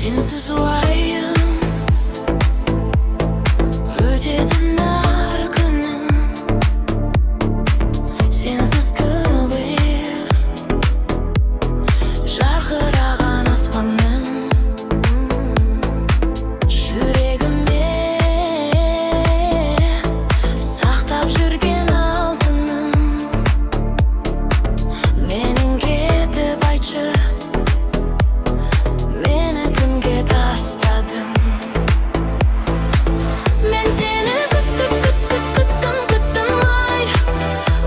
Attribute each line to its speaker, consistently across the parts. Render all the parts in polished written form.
Speaker 1: Sensiz olayım, ötedin her günüm. Sensiz kırılır жарқыраған аспаным. Жүрегімде сақтап жүрген алтыным. Менің кетіп айтшы, мені кімге тастадың? Мен сені күттім ай,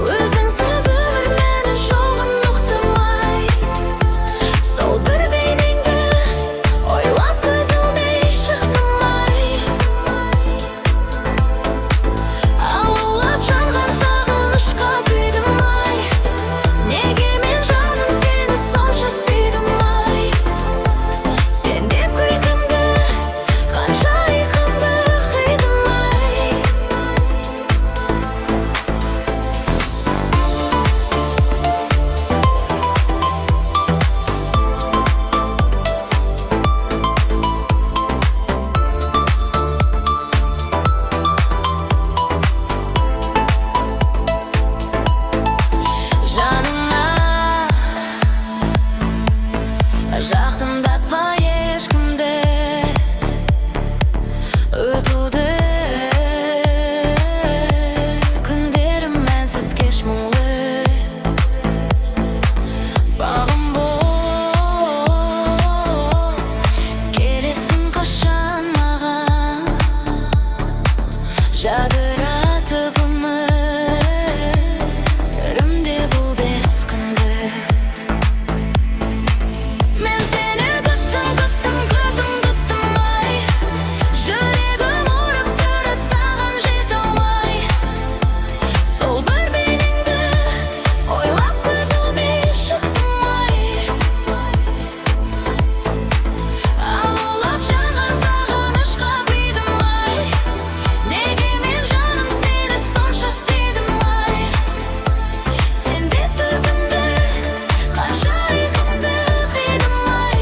Speaker 1: өзіңсіз өмір мені жоғын ұқтымай. Сол бір бейнеңді ойлап көзімнен шықтым ай. Алаулап жанған сағынышқа күйдім ай. Неге мен жаным сені сонша сүйдім ай. Сен деп күлкімді, қанша ұйқымды қидым ай. Жанына жақындатпа ешкімді, өтуді күндерім мәнсіз кеш мұңлы. Бағым болып келесің қашан маған, жадыратып өмірімде бұл бес күнді. Мен сені күттім ай, жүрегім ұрып тұрып саған жете алмай. Сол бір бейнеңді ойлап көзімнен шықтым ай. Алаулап жанған сағынышқа күйдім ай. Неге мен жаным сені сонша сүйдім ай. Сен деп күлкімді, қанша ұйқымды қидым ай.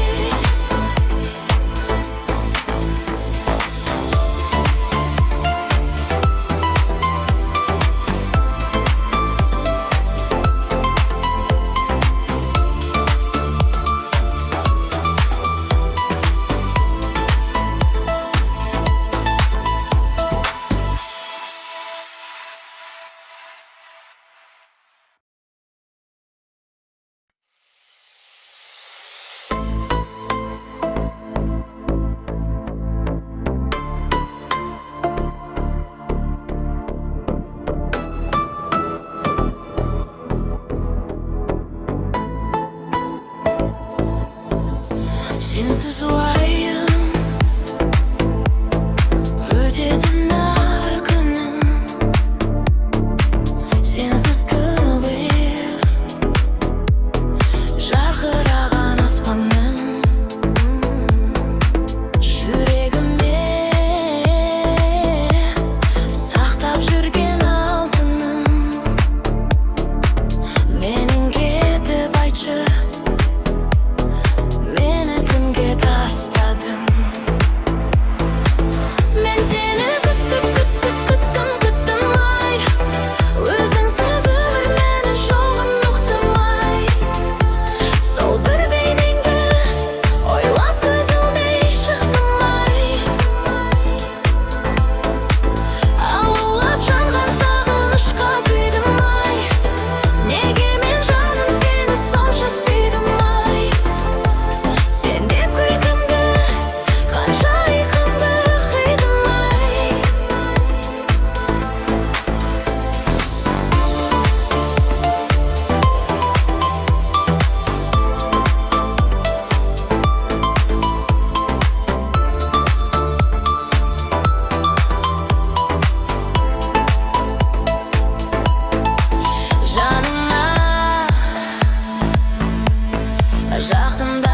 Speaker 1: Sensiz olayım, ötedin her günüm. Sensiz kırılır жарқыраған аспаным. Жүрегімде сақтап жүрген алтыным. Менің кетіп айтшы, мені кімге тастадың? Мен сені күттім ай, өзіңсіз өмір мені жоғын ұқтымай. Сол бір бейнеңді ойлап көзімнен шықтым ай. Алаулап жанған сағынышқа күйдім ай. Неге мен жаным сені сонша сүйдім ай. Сен деп күлкімді, қанша ұйқымды қидым ай. Жанына жақында